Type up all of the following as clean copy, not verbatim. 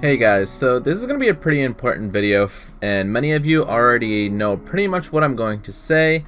Hey guys, so this is going to be a pretty important video and many of you already know pretty much what I'm going to say,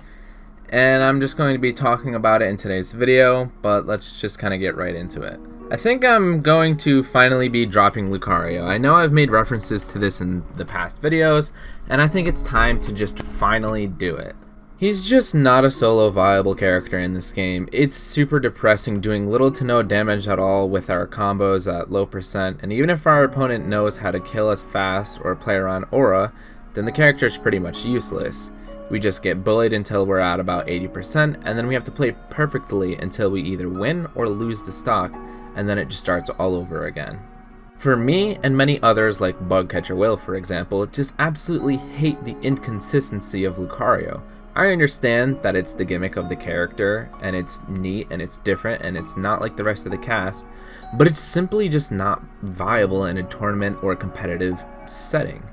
and I'm just going to be talking about it in today's video, but let's just kind of get right into it. I think I'm going to finally be dropping Lucario. I know I've made references to this in the past videos, and I think it's time to just finally do it. He's just not a solo viable character in this game. It's super depressing doing little to no damage at all with our combos at low percent, and even if our opponent knows how to kill us fast or play around aura, then the character is pretty much useless. We just get bullied until we're at about 80%, and then we have to play perfectly until we either win or lose the stock, and then it just starts all over again. For me, and many others like Bugcatcher Will for example, just absolutely hate the inconsistency of Lucario. I understand that it's the gimmick of the character, and it's neat, and it's different, and it's not like the rest of the cast, but it's simply just not viable in a tournament or competitive setting.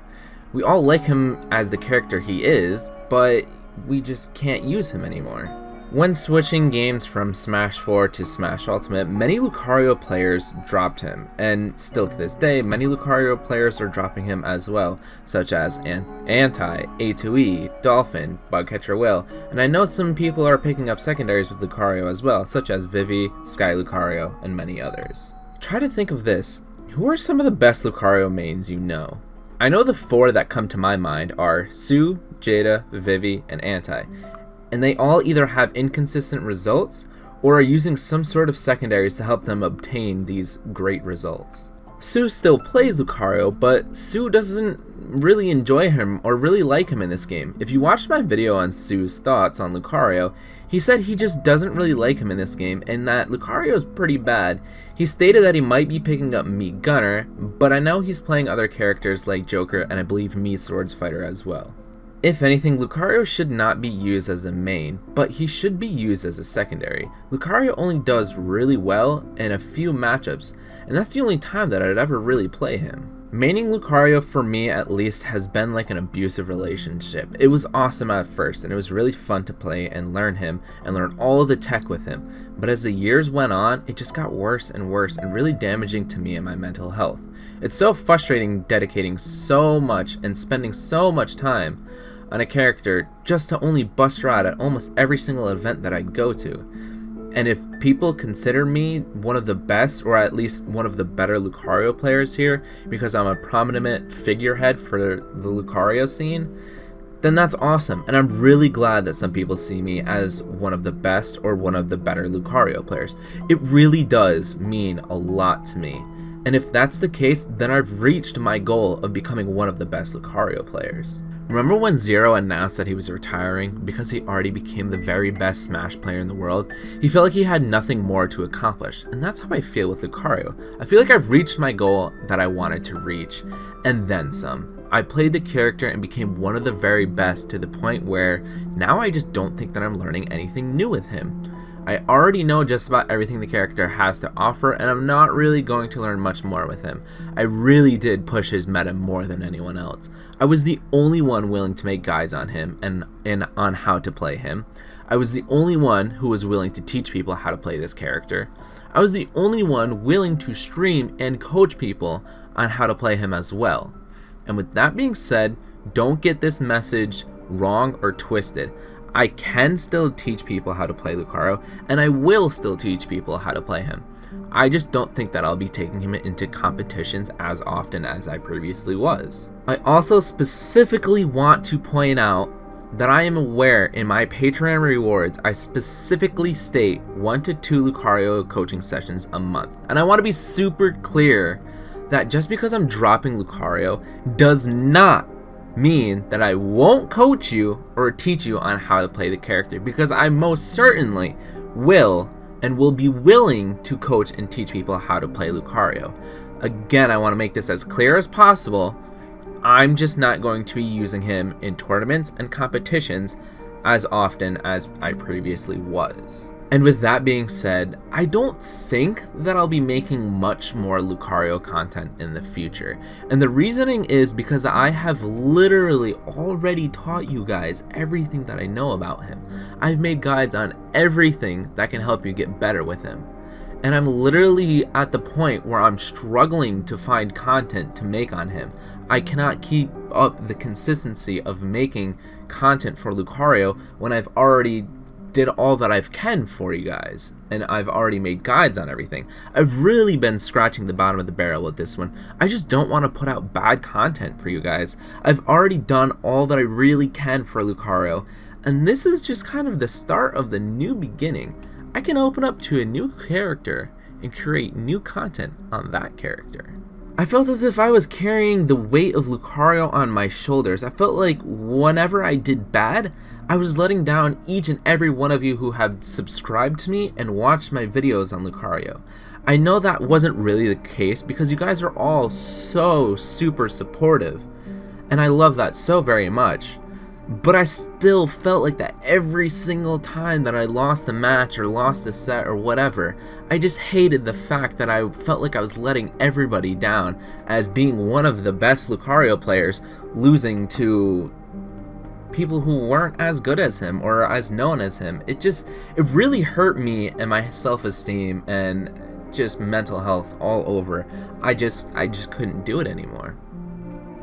We all like him as the character he is, but we just can't use him anymore. When switching games from Smash 4 to Smash Ultimate, many Lucario players dropped him, and still to this day, many Lucario players are dropping him as well, such as Anti, A2E, Dolphin, Bugcatcher Will, and I know some people are picking up secondaries with Lucario as well, such as Vivi, Sky Lucario, and many others. Try to think of this. Who are some of the best Lucario mains you know? I know the four that come to my mind are Sue, Jada, Vivi, and Anti. And they all either have inconsistent results or are using some sort of secondaries to help them obtain these great results. Sue still plays Lucario, but Sue doesn't really enjoy him or really like him in this game. If you watched my video on Sue's thoughts on Lucario, he said he just doesn't really like him in this game and that Lucario is pretty bad. He stated that he might be picking up Meat Gunner, but I know he's playing other characters like Joker and I believe Meat Swords Fighter as well. If anything, Lucario should not be used as a main, but he should be used as a secondary. Lucario only does really well in a few matchups, and that's the only time that I'd ever really play him. Maining Lucario for me at least has been like an abusive relationship. It was awesome at first, and it was really fun to play and learn him, and learn all of the tech with him, but as the years went on, it just got worse and worse and really damaging to me and my mental health. It's so frustrating dedicating so much and spending so much time on a character just to only bust her out at almost every single event that I go to. And if people consider me one of the best or at least one of the better Lucario players here because I'm a prominent figurehead for the Lucario scene, then that's awesome, and I'm really glad that some people see me as one of the best or one of the better Lucario players. It really does mean a lot to me. And if that's the case, then I've reached my goal of becoming one of the best Lucario players. Remember when Zero announced that he was retiring because he already became the very best Smash player in the world? He felt like he had nothing more to accomplish, and that's how I feel with Lucario. I feel like I've reached my goal that I wanted to reach, and then some. I played the character and became one of the very best to the point where now I just don't think that I'm learning anything new with him. I already know just about everything the character has to offer, and I'm not really going to learn much more with him. I really did push his meta more than anyone else. I was the only one willing to make guides on him and on how to play him. I was the only one who was willing to teach people how to play this character. I was the only one willing to stream and coach people on how to play him as well. And with that being said, don't get this message wrong or twisted. I can still teach people how to play Lucario, and I will still teach people how to play him. I just don't think that I'll be taking him into competitions as often as I previously was. I also specifically want to point out that I am aware in my Patreon rewards, I specifically state 1 to 2 Lucario coaching sessions a month. And I want to be super clear that just because I'm dropping Lucario does not mean that I won't coach you or teach you on how to play the character, because I most certainly will and will be willing to coach and teach people how to play Lucario. Again, I want to make this as clear as possible. I'm just not going to be using him in tournaments and competitions as often as I previously was. And with that being said, I don't think that I'll be making much more Lucario content in the future. And the reasoning is because I have literally already taught you guys everything that I know about him. I've made guides on everything that can help you get better with him. and I'm literally at the point where I'm struggling to find content to make on him. I cannot keep up the consistency of making content for Lucario when I've already did all that I can for you guys, and I've already made guides on everything. I've really been scratching the bottom of the barrel with this one. I just don't want to put out bad content for you guys. I've already done all that I really can for Lucario, and this is just kind of the start of the new beginning. I can open up to a new character and create new content on that character. I felt as if I was carrying the weight of Lucario on my shoulders. I felt like whenever I did bad, I was letting down each and every one of you who have subscribed to me and watched my videos on Lucario. I know that wasn't really the case because you guys are all so super supportive, and I love that so very much. But I still felt like that every single time that I lost a match or lost a set or whatever. I just hated the fact that I felt like I was letting everybody down as being one of the best Lucario players, losing to people who weren't as good as him or as known as him. It really hurt me and my self-esteem and just mental health all over. I just couldn't do it anymore.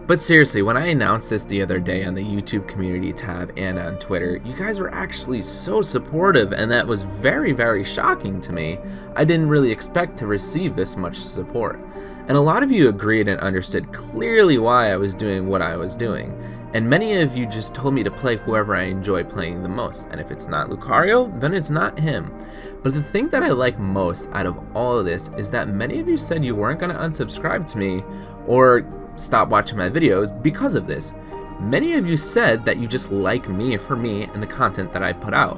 But seriously, when I announced this the other day on the YouTube community tab and on Twitter, you guys were actually so supportive, and that was very, very shocking to me. I didn't really expect to receive this much support. And a lot of you agreed and understood clearly why I was doing what I was doing. And many of you just told me to play whoever I enjoy playing the most. And if it's not Lucario, then it's not him. But the thing that I like most out of all of this is that many of you said you weren't going to unsubscribe to me or stop watching my videos because of this. Many of you said that you just like me for me and the content that I put out,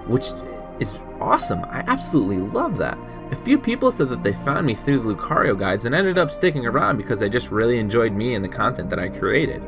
which is awesome. I absolutely love that. A few people said that they found me through the Lucario guides and ended up sticking around because they just really enjoyed me and the content that I created.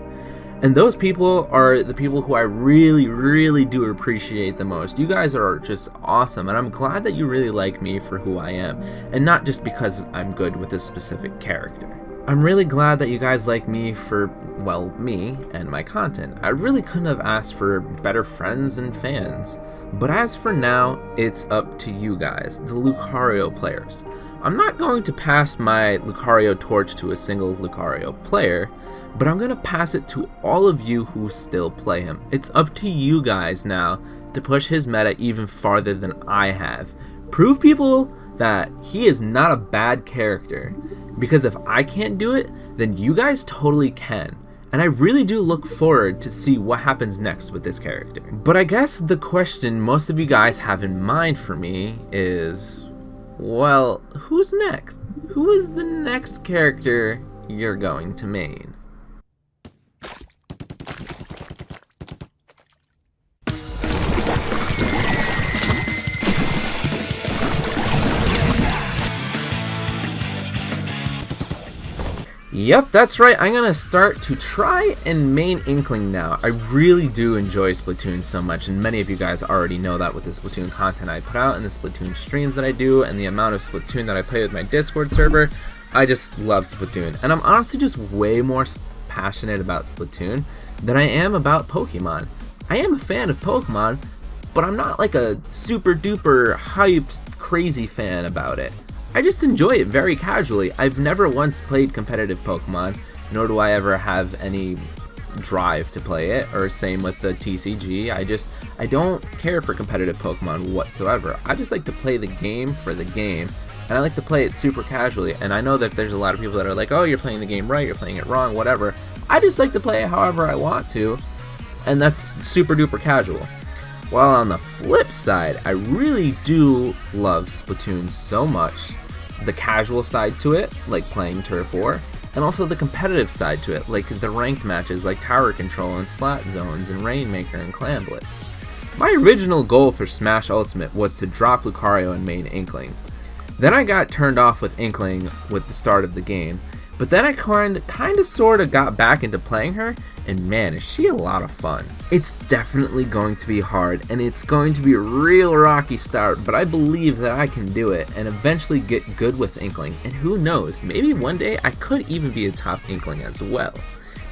And those people are the people who I really, really do appreciate the most. You guys are just awesome, and I'm glad that you really like me for who I am, and not just because I'm good with a specific character. I'm really glad that you guys like me for, well, me and my content. I really couldn't have asked for better friends and fans. But as for now, it's up to you guys, the Lucario players. I'm not going to pass my Lucario torch to a single Lucario player, but I'm going to pass it to all of you who still play him. It's up to you guys now to push his meta even farther than I have. Prove people that he is not a bad character. Because if I can't do it, then you guys totally can. And I really do look forward to see what happens next with this character. But I guess the question most of you guys have in mind for me is, well, who's next? Who is the next character you're going to main? Yep, that's right. I'm gonna start to try and main Inkling now. I really do enjoy Splatoon so much, and many of you guys already know that with the Splatoon content I put out and the Splatoon streams that I do and the amount of Splatoon that I play with my Discord server. I just love Splatoon, and I'm honestly just way more passionate about Splatoon than I am about Pokemon. I am a fan of Pokemon, but I'm not like a super duper hyped crazy fan about it. I just enjoy it very casually. I've never once played competitive Pokemon, nor do I ever have any drive to play it, or same with the TCG. I don't care for competitive Pokemon whatsoever. I just like to play the game for the game, and I like to play it super casually. And I know that there's a lot of people that are like, oh, you're playing the game right, you're playing it wrong, whatever. I just like to play it however I want to, and that's super duper casual. While on the flip side, I really do love Splatoon so much. The casual side to it, like playing Turf War, and also the competitive side to it, like the ranked matches like Tower Control and Splat Zones and Rainmaker and Clan Blitz. My original goal for Smash Ultimate was to drop Lucario and main Inkling. Then I got turned off with Inkling with the start of the game, but then I kinda sorta got back into playing her, and man, is she a lot of fun. It's definitely going to be hard, and it's going to be a real rocky start, but I believe that I can do it and eventually get good with Inkling, and who knows, maybe one day I could even be a top Inkling as well,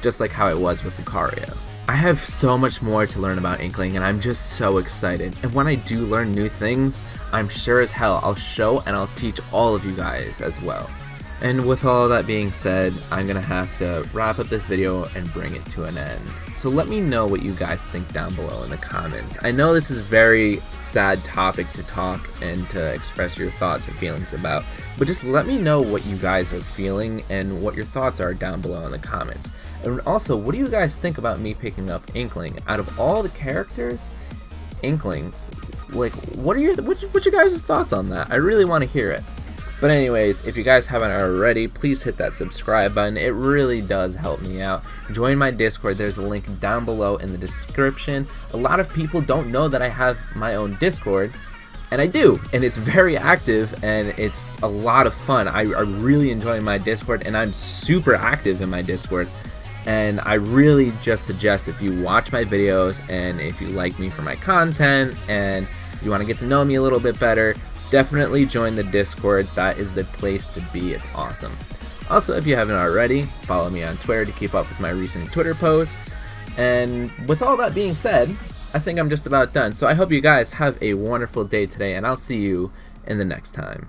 just like how I was with Lucario. I have so much more to learn about Inkling, and I'm just so excited. And when I do learn new things, I'm sure as hell I'll show and I'll teach all of you guys as well. And with all that being said, I'm gonna have to wrap up this video and bring it to an end. So let me know what you guys think down below in the comments. I know this is a very sad topic to talk and to express your thoughts and feelings about, but just let me know what you guys are feeling and what your thoughts are down below in the comments. And also, what do you guys think about me picking up Inkling? Out of all the characters, Inkling, like, what's your guys' thoughts on that? I really want to hear it. But anyways, if you guys haven't already, please hit that subscribe button. It really does help me out. Join my Discord. There's a link down below in the description. A lot of people don't know that I have my own Discord, and I do, and it's very active, and it's a lot of fun. I really enjoy my Discord, and I'm super active in my Discord. And I really just suggest, if you watch my videos and if you like me for my content and you want to get to know me a little bit better, definitely join the Discord. That is the place to be. It's awesome. Also, if you haven't already, follow me on Twitter to keep up with my recent Twitter posts. And with all that being said, I think I'm just about done. So I hope you guys have a wonderful day today, and I'll see you in the next time.